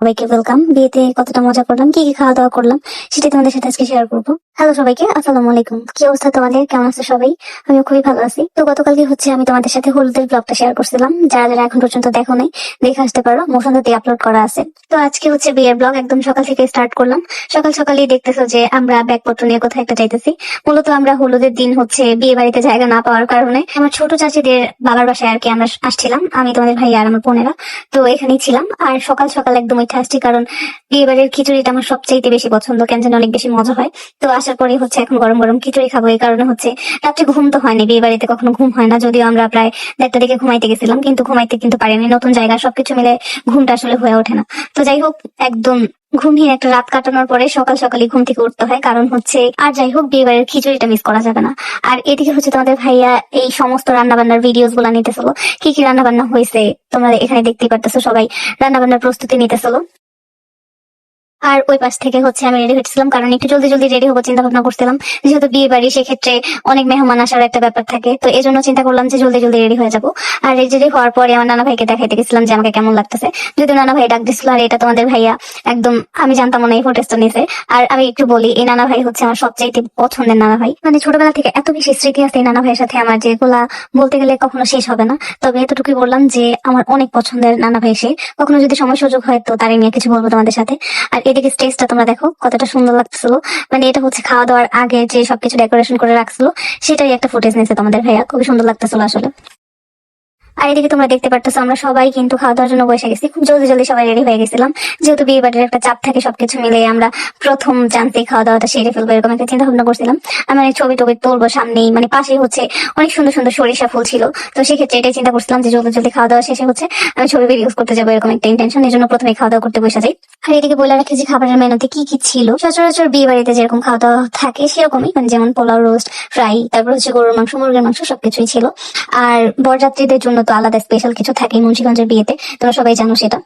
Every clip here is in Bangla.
সবাইকে ওয়েলকাম। বিয়েতে কতটা মজা করলাম, কি কি খাওয়া দাওয়া করলাম সেটা তোমাদের সাথে আজকে শেয়ার করবো। হ্যালো সবাইকে, আসসালামু আলাইকুম। কি অবস্থা তোমাদের, কেমন আছো সবাই? আমিও খুবই ভালো আছি। তো গতকালকে আমি তোমাদের সাথে হলুদের ব্লগটা শেয়ার করছিলাম, যারা যারা এখন পর্যন্ত দেখো নাই দেখে আসতে পারো, মোশনতে আপলোড করা আছে। তো আজকে বিয়ের ব্লগ, একদম সকাল থেকে স্টার্ট করলাম। সকাল সকালই দেখতেছো যে আমরা ব্যাগপত্র নিয়ে কোথাও একটা যাইতেছি। মূলত আমরা হলুদের দিন বিয়ে বাড়িতে জায়গা না পাওয়ার কারণে আমার ছোট চাচিদের বাবার বাসায় আর কি আমরা আসছিলাম, আমি, তোমাদের ভাই আর আমার বোনেরা। তো এখানেই ছিলাম। আর সকাল সকাল একদম উঠে আসছি, কারণ বিয়ে বাড়ির খিচুড়িটা আমার সবচাইতে বেশি পছন্দ, কেন যেন অনেক বেশি মজা হয়। তো আসার পরে এখন গরম গরম খিচুড়ি খাবো। এই কারণে রাত্রে ঘুম তো হয়নি, বিয়ে বাড়িতে কখনো ঘুম হয় না, যদিও আমরা প্রায় 1:30 দিকে ঘুমাইতে গেছিলাম, কিন্তু ঘুমাইতে পারিনি। নতুন জায়গা, সবকিছু মিলে ঘুমটা আসলে হয়ে ওঠে না। তো যাই হোক, একদম ঘুমিয়ে একটা রাত কাটানোর পরে সকাল সকালই ঘুম থেকে উঠতে হয়, কারণ আর যাই হোক, বিয়ে বাড়ির খিচুড়িটা মিস করা যাবে না। আর এদিকে তোমাদের ভাইয়া এই সমস্ত রান্না বান্নার ভিডিওস গুলা নিতেছিল, কি কি রান্না বান্না হয়েছে তোমরা এখানে দেখতেই পারতেছো। সবাই রান্না বান্নার প্রস্তুতি নিতেছিল। আর ওই পাশ থেকে আমি রেডি হচ্ছিলাম, কারণ একটু জলদি জলদি রেডি হবো চিন্তা ভাবনা করছিলাম। যেহেতু বিয়ে বাড়ি, সেক্ষেত্রে অনেক মেহমান আসার একটা ব্যাপার থাকে, তো এই জন্য চিন্তা করলাম যে জলদি জলদি রেডি হয়ে যাবো। আর রেডি হওয়ার পরে আমার নানা ভাইকে দেখাইতে গেছিলাম যে আমাকে কেমন লাগতেছে। যদিও নানা ভাই ডাক দিছিল, আর এটা তোমাদের ভাইয়া একদম, আমি জানতাম না এই ফুটেজটা নিছে। আর আমি একটু বলি, এই নানা ভাই আমার সবচাইতে পছন্দের নানা ভাই। মানে ছোটবেলা থেকে এত বেশি স্মৃতি আছে এই নানা ভাইয়ের সাথে আমার, যেগুলা বলতে গেলে কখনো শেষ হবে না। তবে এতটুকুই বললাম যে আমার অনেক পছন্দের নানা ভাই সে। কখনো যদি সময় সুযোগ হয় তো তারে নিয়ে কিছু বলবো তোমাদের সাথে। আর এদিকে স্টেজটা তোমরা দেখো কতটা সুন্দর লাগতেছিল। মানে এটা খাওয়া দাওয়ার আগে যে সবকিছু ডেকোরেশন করে রাখছিল, সেটাই একটা ফুটেজ নিয়েছে তোমাদের ভাইয়া, খুবই সুন্দর লাগতেছিল আসলে। আর এদিকে তোমরা দেখতে পারতেছো আমরা সবাই কিন্তু খাওয়া দাওয়ার জন্য বসে গেছি, খুব জলদি জলদি সবাই রেডি হয়ে গেছিলাম। যেহেতু বিয়ে বাড়ির একটা চাপ থাকে, সবকিছু মিলে আমরা প্রথম জানতে খাওয়া দাওয়াটা সেরে ফেলবো, এরকম একটা চিন্তা ভাবনা করছিলাম। আমি ছবি টবি তুলবো সামনেই, মানে পাশেই অনেক সুন্দর সুন্দর সরিষা ফুল ছিল। তো সেক্ষেত্রে এটাই চিন্তা করছিলাম যে জলদি জলদি খাওয়া দাওয়া শেষে আমি ছবি ভিডিওস করতে যাবো, এরকম একটা ইন্টেনশন। এই জন্য প্রথমে খাওয়া দাওয়া করতে বসে যাই। আর এদিকে বলে রাখি যে খাবারের মেনুতে কি কি ছিল। সচরাচর বিয়ে বাড়িতে যেরকম খাওয়া দাওয়া থাকে সেরকমই, মানে যেমন পোলাও, রোস্ট, ফ্রাই, তারপর গরুর মাংস, মুরগির মাংস, সবকিছুই ছিল। আর বরযাত্রীদের জন্য তো আলাদা স্পেশাল কিছু থাকে মুন্সিগঞ্জের বিয়েতে, তোমরা সবাই জানো সেটা।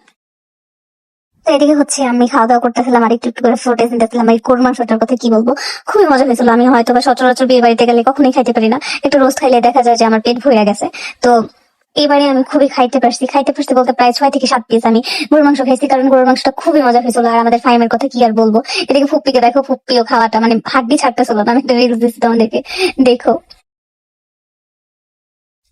তো এদিকে আমি খাওয়া দাওয়া করতেছিলাম, আর একটু একটু করে ফুটেজ নিতেছিলাম। এই গরুর মাংসটার কথা কি বলবো, খুবই মজা হয়েছিল। আমি হয়তো বা সচরাচর বিয়ে বাড়িতে গেলে কখনোই খাইতে পারি না, একটু রোস্ট খাইলে দেখা যায় যে আমার পেট ভরে গেছে। তো এবারে আমি খুবই খাইতে পারছি বলতে প্রায় 6 থেকে 7 পিস আমি গরুর মাংস খাইছি, কারণ গরুর মাংসটা খুবই মজা হয়েছিল। আর আমাদের ফাইমের কথা কি আর বলবো। এদিকে ফুপ্পিকে দেখো, ফুপ্পিও খাওয়াটা মানে হাড্ডি ছাড়তেছিল না। আমি একটা রিলস দিচ্ছি তোমাদেরকে, দেখো।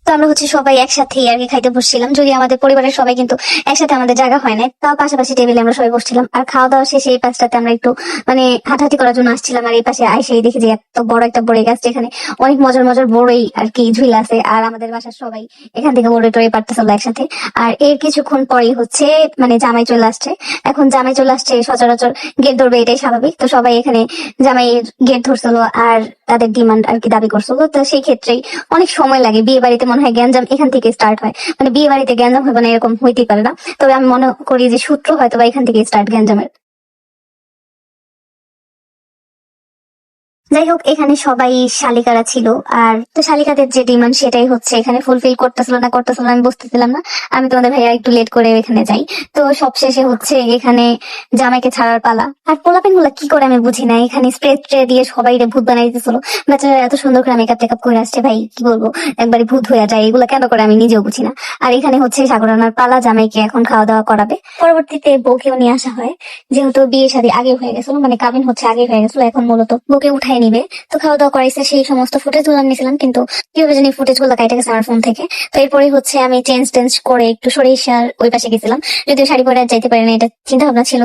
তো আমরা সবাই একসাথে আর কি খাইতে বসছিলাম, যদি আমাদের পরিবারের সবাই কিন্তু একসাথে আমাদের জায়গা হয় না, তাও পাশাপাশি টেবিলে আমরা সবাই বসছিলাম। আর খাওয়া দাওয়া শেষে এই পাশটাতে আমরা একটু মানে হাঁটাহাঁটি করার জন্য আসছিলাম। আর এই পাশে আইসেই দেখি যে এত বড় একটা বড়ই গাছ, যেখানে অনেক মজার মজার বড়ই আর কি ঝুল আছে। আর আমাদের বাসার সবাই এখান থেকে বড়ই টড়ি পারতেছিল একসাথে। আর এর কিছুক্ষণ পরেই মানে জামাই চলে আসছে। এখন জামাই চলে আসছে, সচরাচর গেট ধরবে, এটাই স্বাভাবিক। তো সবাই এখানে জামাই গেট ধরছিল, আর তাদের ডিমান্ড আর কি দাবি করছিল। তো সেই ক্ষেত্রেই অনেক সময় লাগে। বিয়ে বাড়িতে মনে হয় গ্যাঞ্জাম এখান থেকে স্টার্ট হয়, মানে বিয়ে বাড়িতে গ্যাঞ্জাম হবে না এরকম হইতেই পারে না। তবে আমি মনে করি যে সূত্র হয়তো বা এখান থেকে স্টার্ট গ্যাঞ্জামের। যাই হোক, এখানে সবাই শালিকারা ছিল। আর তো শালিকাদের যে ডিমান্ড সেটাই এখানে ফুলফিল করতেছিল না আমি বুঝতেছিলাম না। আমি তোমাদের ভাইয়া একটু লেট করে এখানে যাই। তো সবশেষে এখানে জামাইকে ছাড়ার পালা। আর পোলাপেন গুলা কি করে আমি বুঝি না, এখানে স্প্রে ট্রে দিয়ে সবাই ভূত বানাই দিতেছিল। বাচ্চারা এত সুন্দর করে মেকআপ টেকআপ করে আসছে, ভাই কি বলবো, একবারে ভূত হয়ে যায়। এগুলা কেন করে আমি নিজেও বুঝি না। আর এখানে সাগরানার পালা, জামাইকে এখন খাওয়া দাওয়া করাবে। পরবর্তীতে বউকেও নিয়ে আসা হয়, যেহেতু বিয়ে শাদী আগে হয়ে গেছিল, মানে কাবিন আগে হয়ে গেছিল, এখন মূলত বউকে উঠাই নিবে। তো খাওয়া দাওয়া করাইছে, সেই সমস্ত ফুটেজ গুলো নিয়েছিলাম, কিন্তু কিভাবে জানি ফুটেজ গুলো কাইটে গেছে আমার ফোন থেকে। তো এরপরে আমি চেঞ্জ টেঞ্জ করে একটু সরিষার ওই পাশে গেছিলাম, যদিও শাড়ি পরে আর যাইতে পারি না, এটা চিন্তা ভাবনা ছিল।